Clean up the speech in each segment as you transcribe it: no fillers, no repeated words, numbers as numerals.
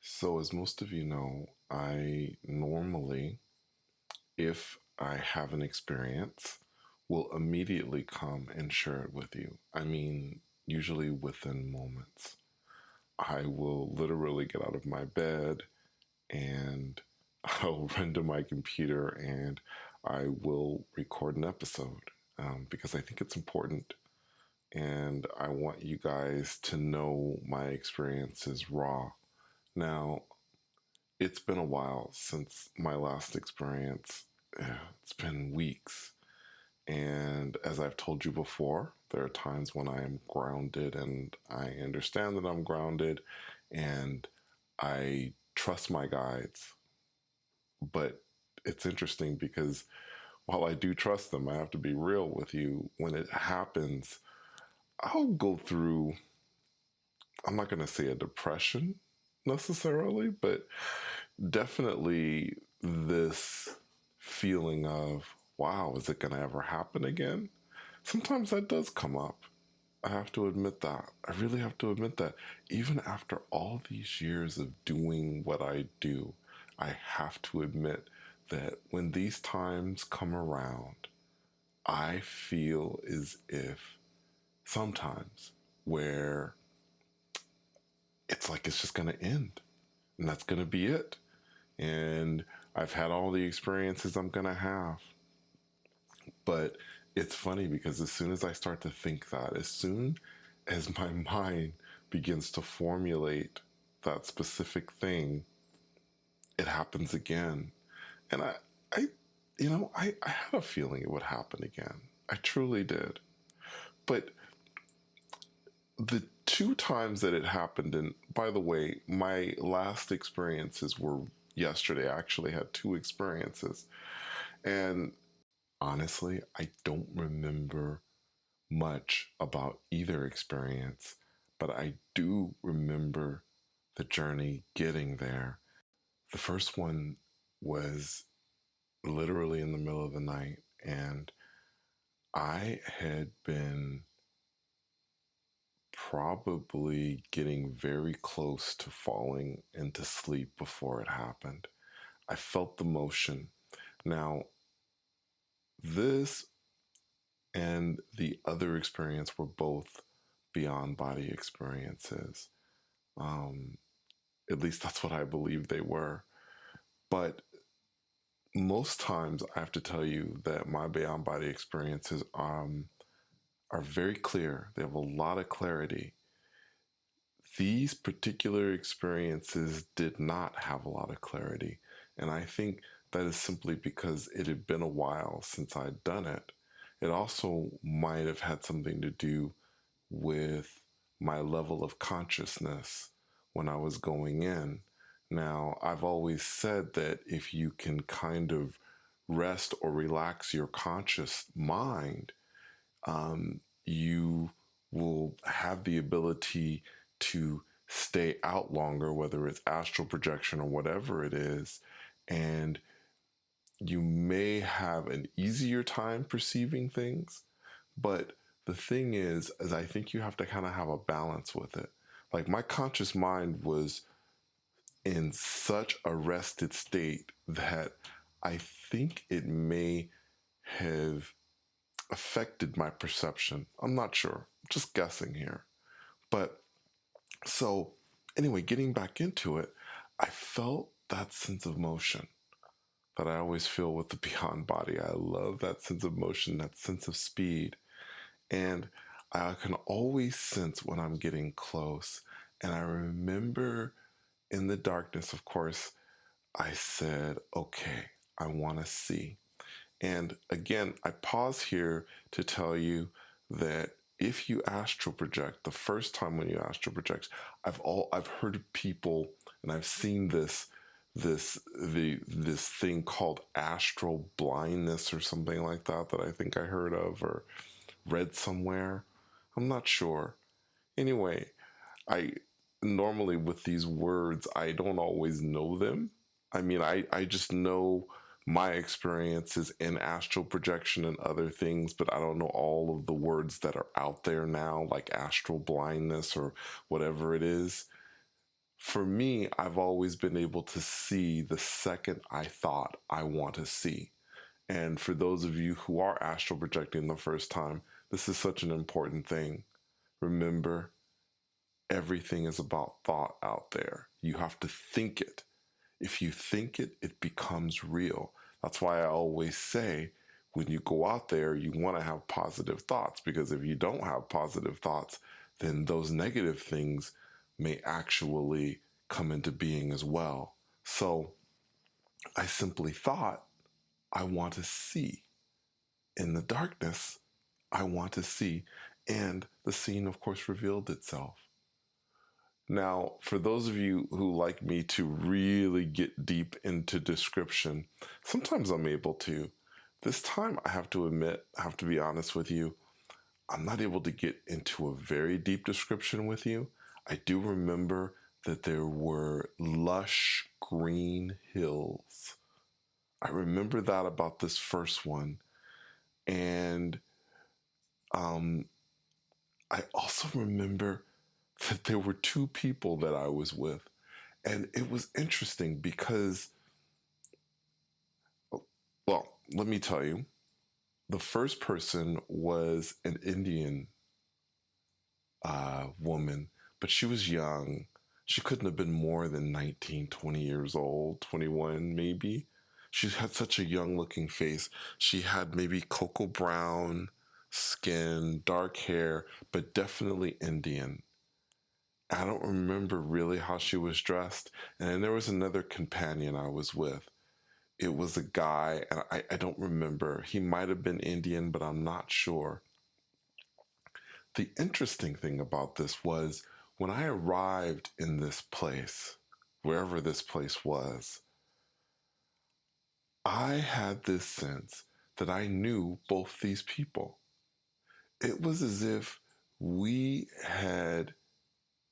So, as most of you know, I normally, if I have an experience, will immediately come and share it with you. I mean, usually within moments. I will literally get out of my bed and I'll run to my computer and I will record an episode because I think it's important and I want you guys to know my experience is raw. Now, it's been a while since my last experience. It's been weeks. And as I've told you before, there are times when I am grounded and I understand that I'm grounded and I trust my guides. But it's interesting because while I do trust them, I have to be real with you. When it happens, I'll go through, I'm not going to say a depression necessarily, but definitely this feeling of, wow, is it going to ever happen again? Sometimes that does come up. I have to admit that. I really have to admit that. Even after all these years of doing what I do, I have to admit that when these times come around, I feel as if sometimes where it's like it's just going to end and that's going to be it. And I've had all the experiences I'm going to have. But it's funny because as soon as I start to think that, as soon as my mind begins to formulate that specific thing, it happens again. And I I had a feeling it would happen again. I truly did. But the two times that it happened, and by the way, my last experiences were yesterday. I actually had two experiences. And honestly, I don't remember much about either experience, but I do remember the journey getting there. The first one was literally in the middle of the night, and I had been probably getting very close to falling into sleep before it happened. I felt the motion. Now, this and the other experience were both beyond body experiences. Um, at least that's what I believe they were. But most times, I have to tell you that my beyond body experiences are very clear. They have a lot of clarity. These particular experiences did not have a lot of clarity. And I think that is simply because it had been a while since I'd done it. It also might have had something to do with my level of consciousness when I was going in. Now, I've always said that if you can kind of rest or relax your conscious mind, you will have the ability to stay out longer, whether it's astral projection or whatever it is. And you may have an easier time perceiving things. But the thing is I think you have to kind of have a balance with it. Like my conscious mind was in such a rested state that I think it may have affected my perception. I'm not sure. I'm just guessing here. But so, anyway, getting back into it, I felt that sense of motion that I always feel with the beyond body. I love that sense of motion, that sense of speed. And I can always sense when I'm getting close. And I remember in the darkness, of course, I said, okay, I want to see. And again, I pause here to tell you that if you astral project, the first time when you astral project, I've heard of people and I've seen this thing called astral blindness or something like that that I think I heard of or read somewhere. I'm not sure. Anyway, I normally with these words, I don't always know them. I mean, I just know my experiences in astral projection and other things, but I don't know all of the words that are out there now, like astral blindness or whatever it is. For me, I've always been able to see the second I thought I want to see. And for those of you who are astral projecting the first time, this is such an important thing. Remember, everything is about thought out there. You have to think it. If you think it, it becomes real. That's why I always say when you go out there, you want to have positive thoughts, because if you don't have positive thoughts, then those negative things may actually come into being as well. So I simply thought, I want to see. In the darkness, I want to see. And the scene, of course, revealed itself. Now, for those of you who like me to really get deep into description, sometimes I'm able to. This time, I have to admit, I have to be honest with you, I'm not able to get into a very deep description with you. I do remember that there were lush green hills. I remember that about this first one. And I also remember that there were two people that I was with. And it was interesting because, well, let me tell you, the first person was an Indian woman, but she was young. She couldn't have been more than 19, 20 years old, 21 maybe. She had such a young looking face. She had maybe cocoa brown skin, dark hair, but definitely Indian. I don't remember really how she was dressed. And then there was another companion I was with. It was a guy, and I don't remember. He might have been Indian, but I'm not sure. The interesting thing about this was when I arrived in this place, wherever this place was, I had this sense that I knew both these people. It was as if we had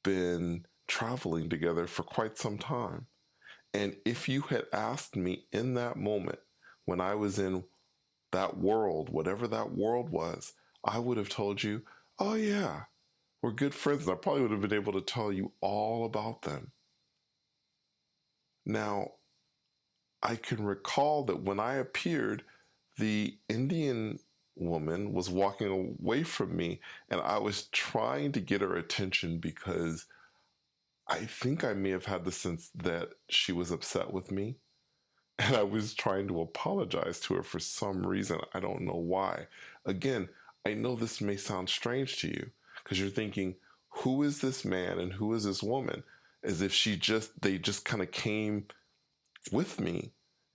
been traveling together for quite some time. And if you had asked me in that moment, when I was in that world, whatever that world was, I would have told you, oh yeah, we're good friends. And I probably would have been able to tell you all about them. Now, I can recall that when I appeared, the Indian woman was walking away from me, and I was trying to get her attention because I think I may have had the sense that she was upset with me. And I was trying to apologize to her for some reason. I don't know why. Again, I know this may sound strange to you because you're thinking, who is this man and who is this woman? As if they just kind of came with me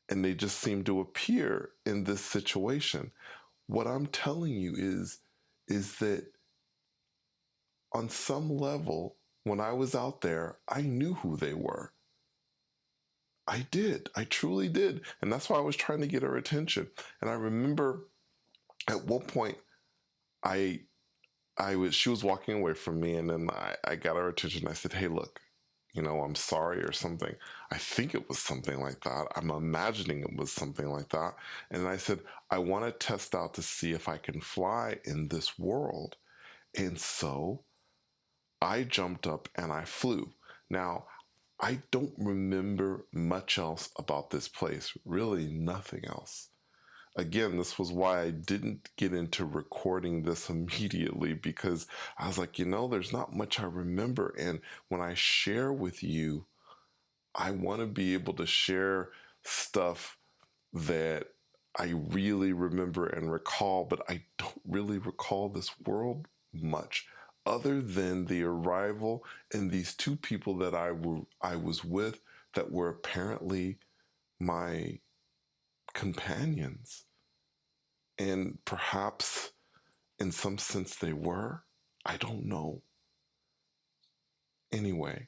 and they just seemed to appear in this situation. What I'm telling you is that on some level, when I was out there, I knew who they were. I did. I truly did. And that's why I was trying to get her attention. And I remember at one point she was walking away from me, and then I got her attention. I said, hey, look, I'm sorry, or something. I think it was something like that. I'm imagining it was something like that. And I said, I want to test out to see if I can fly in this world. And so I jumped up and I flew. Now, I don't remember much else about this place, really nothing else. Again, this was why I didn't get into recording this immediately, because I was like, there's not much I remember. And when I share with you, I want to be able to share stuff that I really remember and recall, but I don't really recall this world much, other than the arrival and these two people that I was with that were apparently my companions. And perhaps in some sense they were. I don't know. Anyway,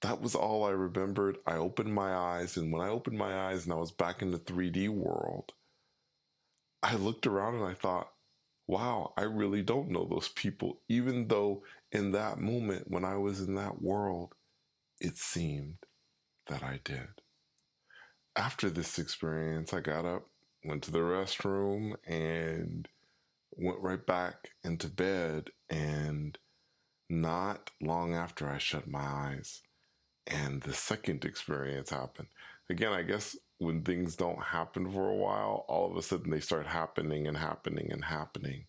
that was all I remembered. I opened my eyes, and when I opened my eyes and I was back in the 3D world, I looked around and I thought, wow, I really don't know those people, even though in that moment when I was in that world, it seemed that I did. After this experience, I got up, went to the restroom, and went right back into bed. And not long after I shut my eyes, And the second experience happened. Again, I guess when things don't happen for a while, all of a sudden they start happening and happening and happening.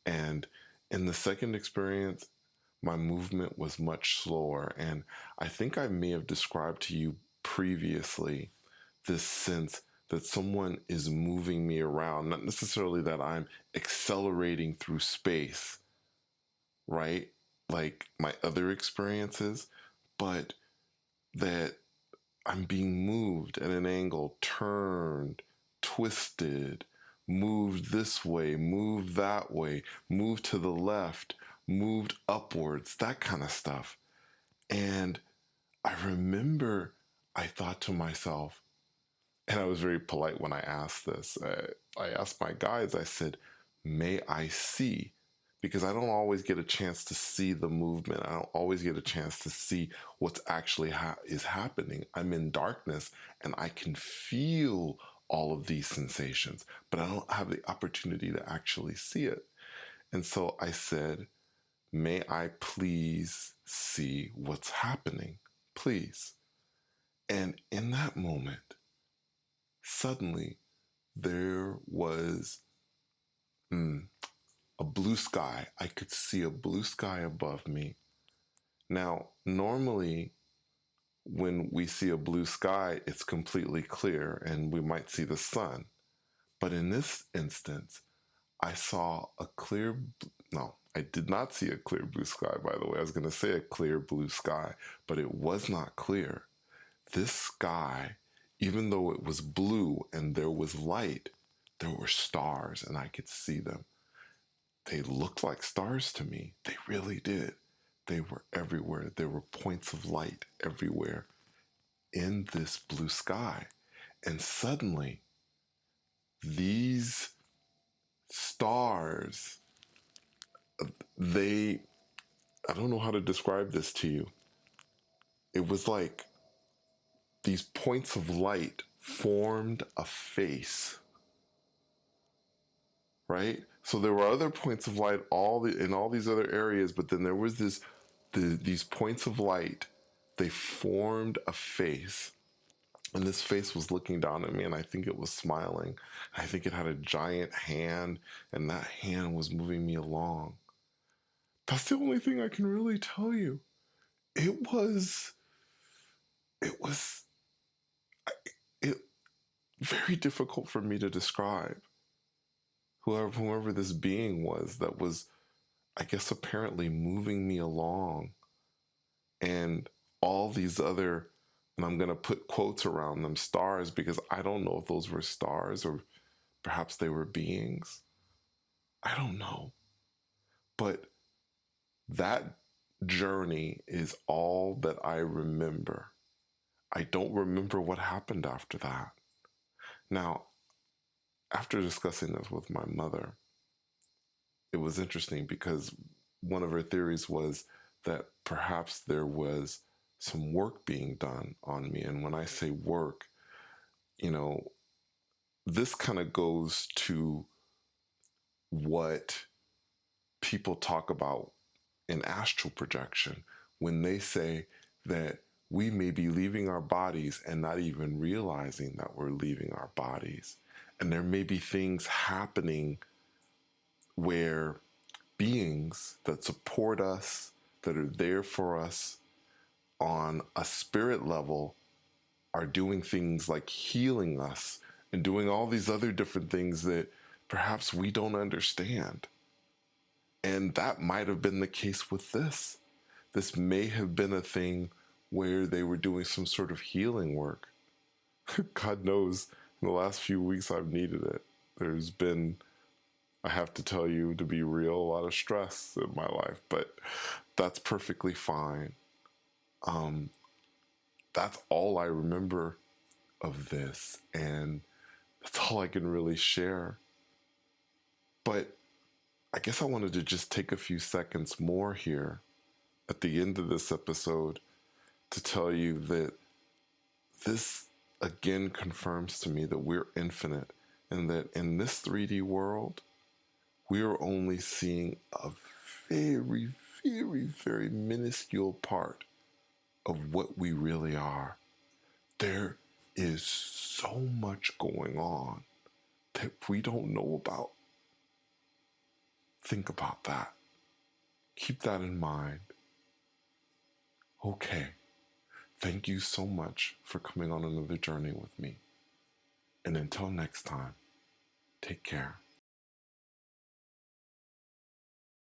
And in the second experience, my movement was much slower. And I think I may have described to you previously this sense that someone is moving me around, not necessarily that I'm accelerating through space, right? Like my other experiences, but that I'm being moved at an angle, turned, twisted, moved this way, moved that way, moved to the left, moved upwards, that kind of stuff. And I remember I thought to myself, and I was very polite when I asked this. I asked my guides, I said, may I see? Because I don't always get a chance to see the movement. I don't always get a chance to see what's actually is happening. I'm in darkness and I can feel all of these sensations, but I don't have the opportunity to actually see it. And so I said, may I please see what's happening? Please. And in that moment, suddenly there was a blue sky. I could see a blue sky above me. Now, normally, when we see a blue sky, it's completely clear and we might see the sun. But in this instance, I saw a clear, no, I did not see a clear blue sky, by the way. I was going to say a clear blue sky, but it was not clear. This sky, even though it was blue and there was light, there were stars and I could see them. They looked like stars to me. They really did. They were everywhere. There were points of light everywhere in this blue sky. And suddenly, these stars, they, I don't know how to describe this to you. It was like these points of light formed a face, right? So there were other points of light in all these other areas, but then there was these points of light. They formed a face, and this face was looking down at me, and I think it was smiling. I think it had a giant hand, and that hand was moving me along. That's the only thing I can really tell you. It was, it was, it very difficult for me to describe. Whoever this being was that was, I guess, apparently moving me along, and all these other, and I'm going to put quotes around them, stars, because I don't know if those were stars or perhaps they were beings. I don't know. But that journey is all that I remember. I don't remember what happened after that. Now, after discussing this with my mother, it was interesting because one of her theories was that perhaps there was some work being done on me. And when I say work, you know, this kind of goes to what people talk about in astral projection when they say that we may be leaving our bodies and not even realizing that we're leaving our bodies. And there may be things happening where beings that support us, that are there for us on a spirit level, are doing things like healing us and doing all these other different things that perhaps we don't understand. And that might have been the case with this. This may have been a thing where they were doing some sort of healing work. God knows, in the last few weeks I've needed it. There's been, I have to tell you, to be real, a lot of stress in my life, but that's perfectly fine. That's all I remember of this, and that's all I can really share. But I guess I wanted to just take a few seconds more here at the end of this episode to tell you that this again confirms to me that we're infinite and that in this 3D world, we are only seeing a very, very, very minuscule part of what we really are. There is so much going on that we don't know about. Think about that. Keep that in mind. Okay, thank you so much for coming on another journey with me. And until next time, take care.